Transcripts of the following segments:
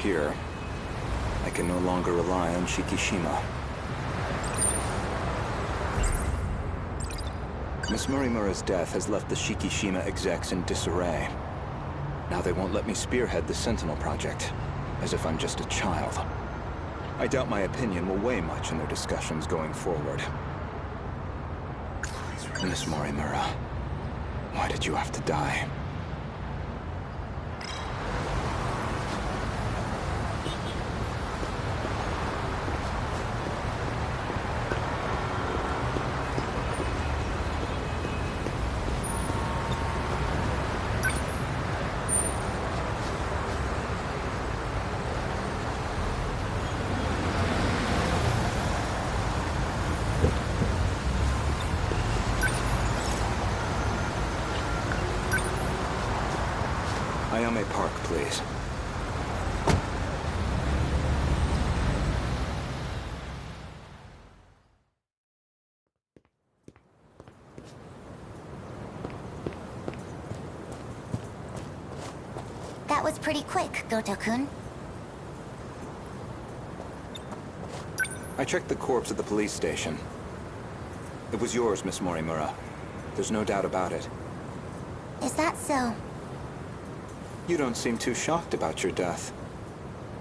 here, I can no longer rely on Shikishima. Miss Morimura's death has left the Shikishima execs in disarray. Now they won't let me spearhead the Sentinel project, as if I'm just a child. I doubt my opinion will weigh much in their discussions going forward. Miss Morimura, why did you have to die? Ayame Park, please. That was pretty quick, Gouto-kun. I checked the corpse at the police station. It was yours, Miss Morimura. There's no doubt about it. Is that so? You don't seem too shocked about your death.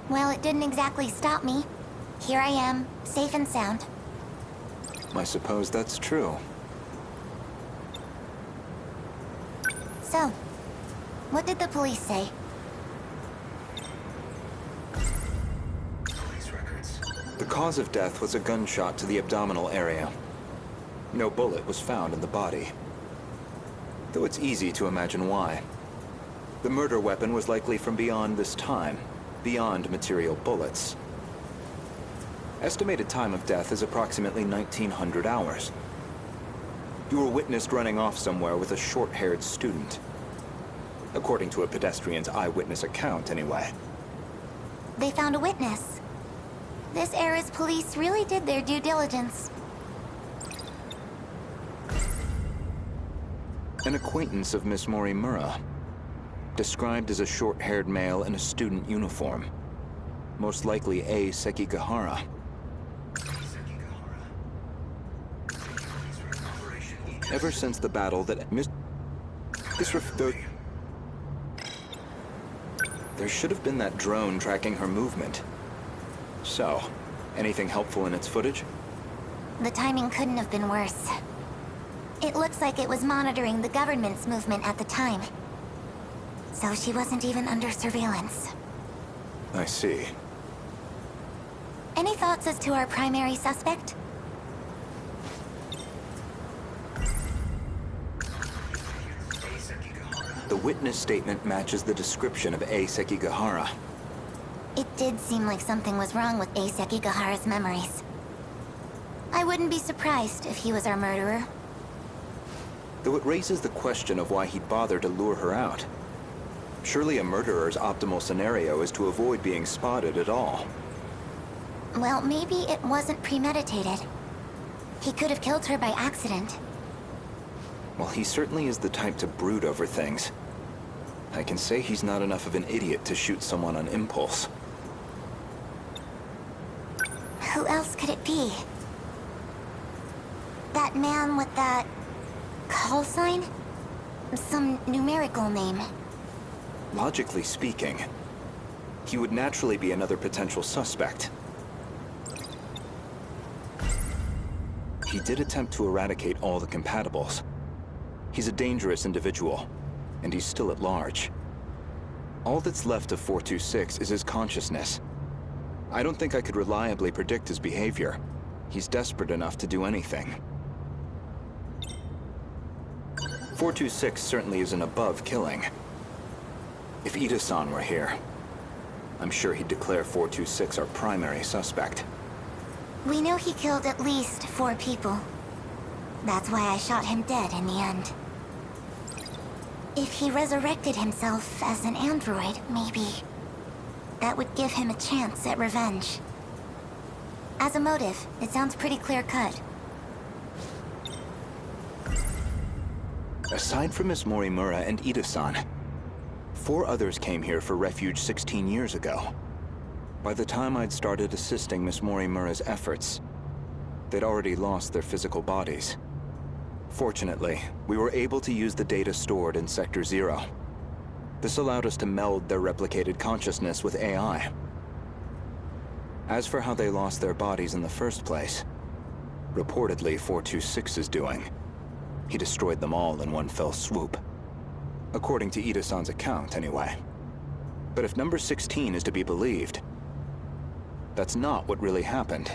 Well, it didn't exactly stop me. Here I am, safe and sound. I suppose that's true. So, what did the police say? The cause of death was a gunshot to the abdominal area. No bullet was found in the body. Though it's easy to imagine why. The murder weapon was likely from beyond this time, beyond material bullets. Estimated time of death is approximately 1900 hours. You were witnessed running off somewhere with a short-haired student. According to a pedestrian's eyewitness account, anyway. They found a witness. This era's police really did their due diligence. An acquaintance of Miss Morimura. Described as a short-haired male in a student uniform. Most likely A. Sekigahara. Ever since the battle that there should have been that drone tracking her movement. So, anything helpful in its footage? The timing couldn't have been worse. It looks like it was monitoring the government's movement at the time. So she wasn't even under surveillance. I see. Any thoughts as to our primary suspect? The witness statement matches the description of A. Sekigahara. It did seem like something was wrong with A. Sekigahara's memories. I wouldn't be surprised if he was our murderer. Though it raises the question of why he'd bother to lure her out. Surely a murderer's optimal scenario is to avoid being spotted at all. Well, maybe it wasn't premeditated. He could have killed her by accident. Well, he certainly is the type to brood over things. I can say he's not enough of an idiot to shoot someone on impulse. Who else could it be? That man with that call sign? Some numerical name. Logically speaking, he would naturally be another potential suspect. He did attempt to eradicate all the compatibles. He's a dangerous individual, and he's still at large. All that's left of 426 is his consciousness. I don't think I could reliably predict his behavior. He's desperate enough to do anything. 426 certainly isn't above killing. If Ida-san were here, I'm sure he'd declare 426 our primary suspect. We know he killed at least 4 people. That's why I shot him dead in the end. If he resurrected himself as an android, maybe that would give him a chance at revenge. As a motive, it sounds pretty clear-cut. Aside from Miss Morimura and Ida-san, 4 others came here for refuge 16 years ago. By the time I'd started assisting Miss Morimura's efforts, they'd already lost their physical bodies. Fortunately, we were able to use the data stored in Sector 0. This allowed us to meld their replicated consciousness with AI. As for how they lost their bodies in the first place, reportedly 426 is doing. He destroyed them all in one fell swoop. According to Ida-san's account, anyway. But if number 16 is to be believed, that's not what really happened.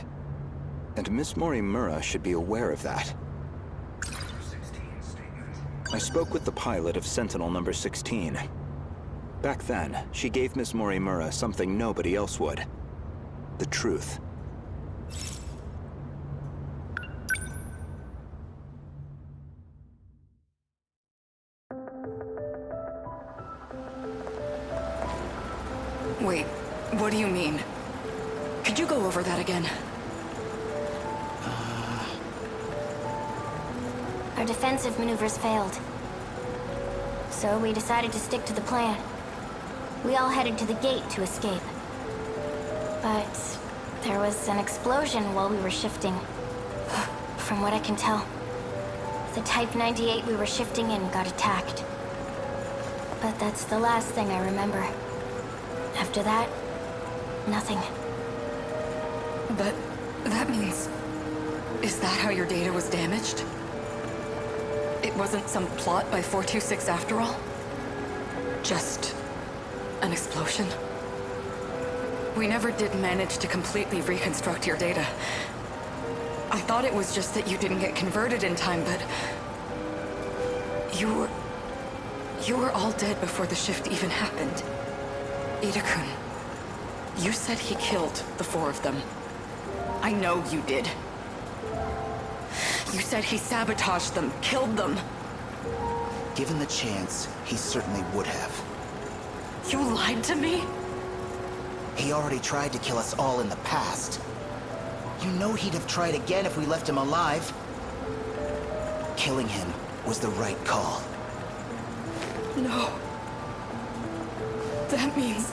And Miss Morimura should be aware of that. I spoke with the pilot of Sentinel number 16. Back then, she gave Miss Morimura something nobody else would. The truth. Wait, what do you mean? Could you go over that again? Our defensive maneuvers failed. So we decided to stick to the plan. We all headed to the gate to escape. But there was an explosion while we were shifting. From what I can tell, the Type 98 we were shifting in got attacked. But that's the last thing I remember. After that, nothing. But that means... Is that how your data was damaged? It wasn't some plot by 426 after all? Just an explosion? We never did manage to completely reconstruct your data. I thought it was just that you didn't get converted in time, but... You were all dead before the shift even happened. Ida-kun, you said he killed the 4 of them. I know you did. You said he sabotaged them, killed them. Given the chance, he certainly would have. You lied to me? He already tried to kill us all in the past. You know he'd have tried again if we left him alive. Killing him was the right call. No. That means...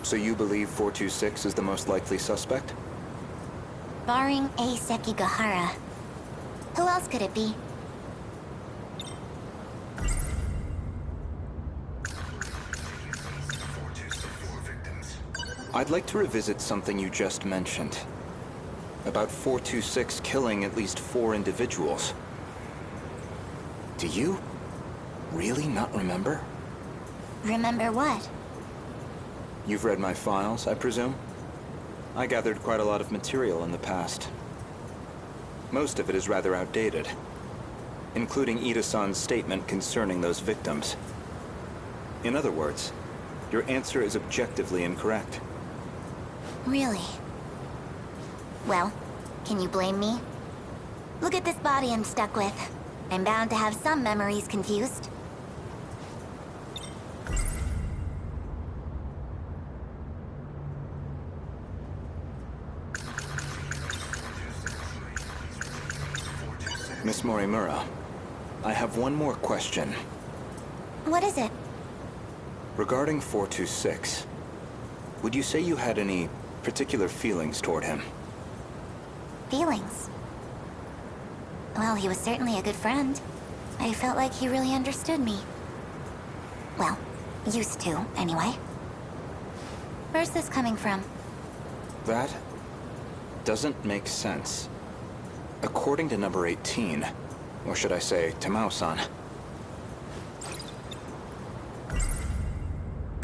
So you believe 426 is the most likely suspect? Barring A. Sekigahara. Who else could it be? I'd like to revisit something you just mentioned. About 426 killing at least 4 individuals. Do you really not remember? Remember what? You've read my files, I presume? I gathered quite a lot of material in the past. Most of it is rather outdated, including Ida-san's statement concerning those victims. In other words, your answer is objectively incorrect. Really? Well, can you blame me? Look at this body I'm stuck with. I'm bound to have some memories confused. Miss Morimura, I have one more question. What is it? Regarding 426, would you say you had any particular feelings toward him? Feelings? Well, he was certainly a good friend. I felt like he really understood me. Well, used to, anyway. Where's this coming from? That doesn't make sense. According to number 18, or should I say, Tamao-san,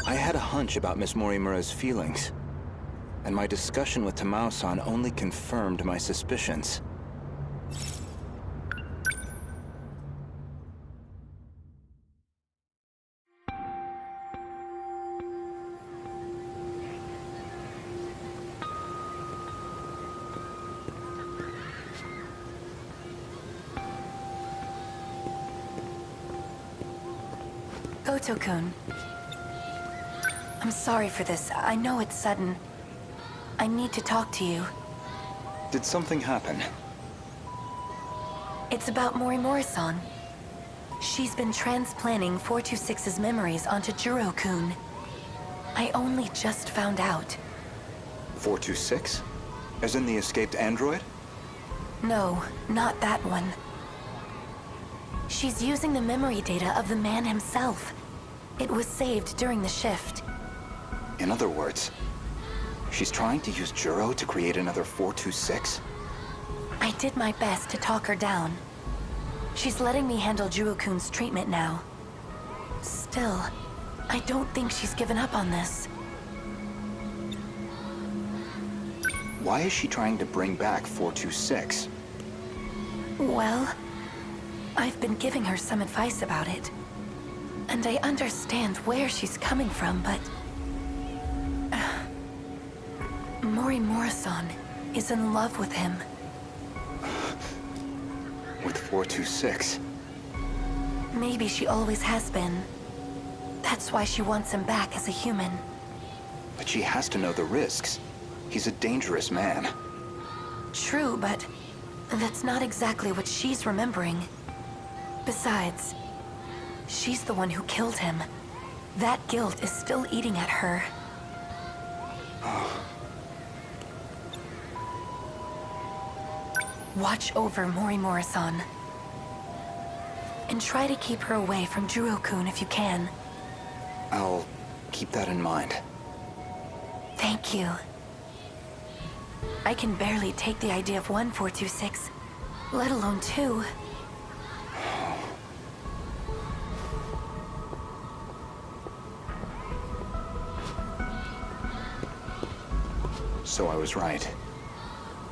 I had a hunch about Miss Morimura's feelings, and my discussion with Tamao-san only confirmed my suspicions. Gouto-kun. I'm sorry for this. I know it's sudden. I need to talk to you. Did something happen? It's about Morimura-san. She's been transplanting 426's memories onto Jiro-kun. I only just found out. 426? As in the escaped android? No, not that one. She's using the memory data of the man himself. It was saved during the shift. In other words, she's trying to use Jiro to create another 426? I did my best to talk her down. She's letting me handle Jiro-kun's treatment now. Still, I don't think she's given up on this. Why is she trying to bring back 426? Well, I've been giving her some advice about it. And I understand where she's coming from, but... Morimura-san is in love with him. With 426? Maybe she always has been. That's why she wants him back as a human. But she has to know the risks. He's a dangerous man. True, but that's not exactly what she's remembering. Besides, she's the one who killed him. That guilt is still eating at her. Watch over Morimura-san. And try to keep her away from Jiro-kun if you can. I'll keep that in mind. Thank you. I can barely take the idea of 1426, let alone 2. So I was right.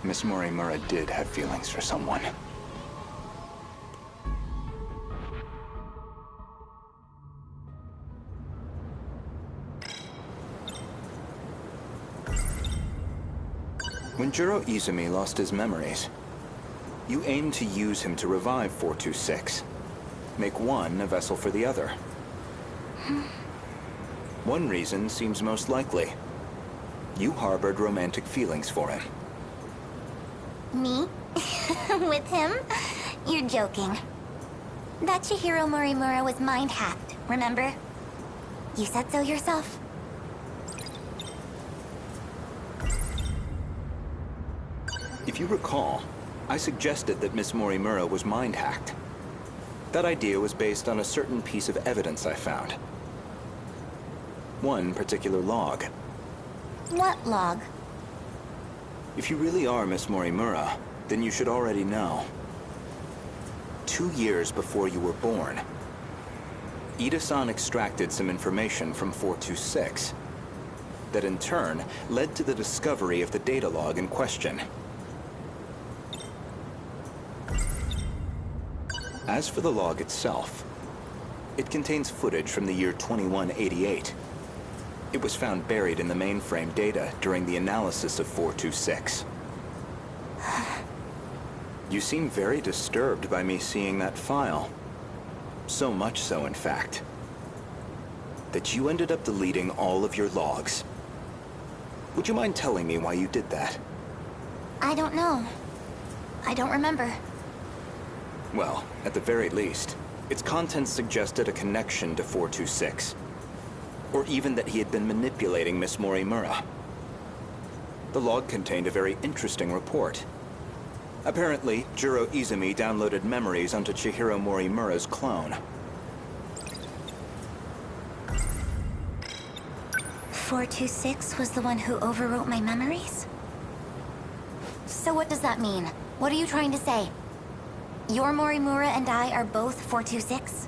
Miss Morimura did have feelings for someone. When Jiro Izumi lost his memories, you aimed to use him to revive 426. Make one a vessel for the other. One reason seems most likely. You harbored romantic feelings for him. Me? With him? You're joking. That Chihiro Morimura was mind-hacked, remember? You said so yourself. If you recall, I suggested that Miss Morimura was mind-hacked. That idea was based on a certain piece of evidence I found. One particular log. What log? If you really are Miss Morimura, then you should already know. 2 years before you were born, Ida-san extracted some information from 426 that in turn led to the discovery of the data log in question. As for the log itself, it contains footage from the year 2188. It was found buried in the mainframe data during the analysis of 426. You seem very disturbed by me seeing that file. So much so, in fact, that you ended up deleting all of your logs. Would you mind telling me why you did that? I don't know. I don't remember. Well, at the very least, its contents suggested a connection to 426. Or even that he had been manipulating Miss Morimura. The log contained a very interesting report. Apparently, Jiro Izumi downloaded memories onto Chihiro Morimura's clone. 426 was the one who overwrote my memories? So what does that mean? What are you trying to say? Your Morimura and I are both 426?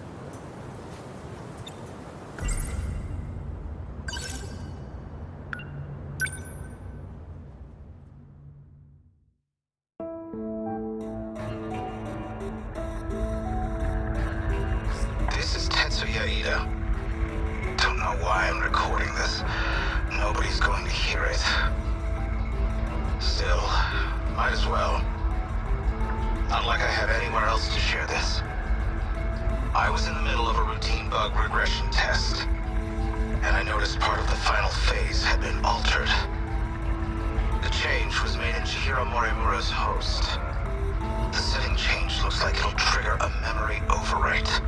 The setting change looks like it'll trigger a memory overwrite.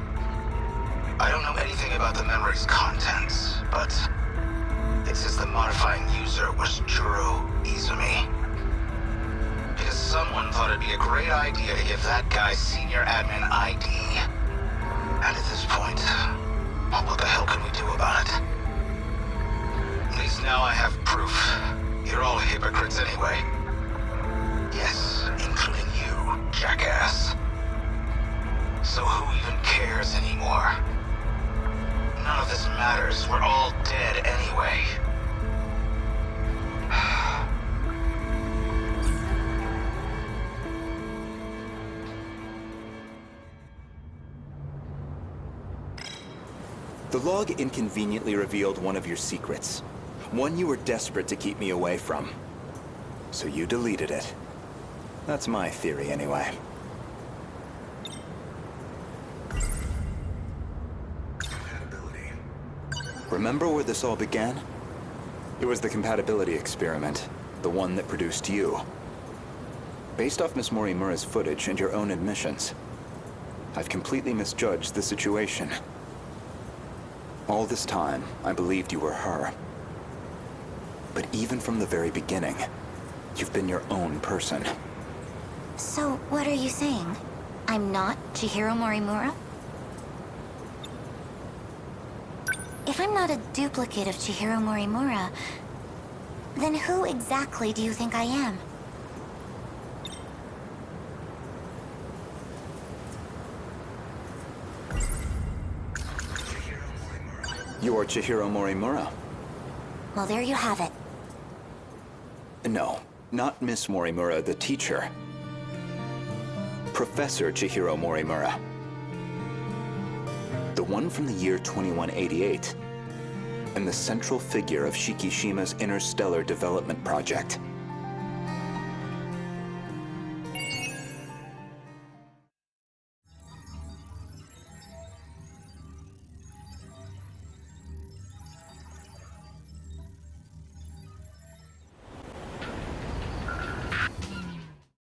I don't know anything about the memory's contents, but it says the modifying user was Juro Izumi. Because someone thought it'd be a great idea to give that guy senior admin ID. And at this point, what the hell can we do about it? At least now I have proof. You're all hypocrites anyway. Yes, including you, jackass. So who even cares anymore? None of this matters. We're all dead anyway. The log inconveniently revealed one of your secrets. One you were desperate to keep me away from. So you deleted it. That's my theory, anyway. Compatibility. Remember where this all began? It was the compatibility experiment. The one that produced you. Based off Miss Morimura's footage and your own admissions, I've completely misjudged the situation. All this time, I believed you were her. But even from the very beginning, you've been your own person. So, what are you saying? I'm not Chihiro Morimura? If I'm not a duplicate of Chihiro Morimura, then who exactly do you think I am? You are Chihiro Morimura. Well, there you have it. No, not Miss Morimura, the teacher. Professor Chihiro Morimura. The one from the year 2188. And the central figure of Shikishima's interstellar development project.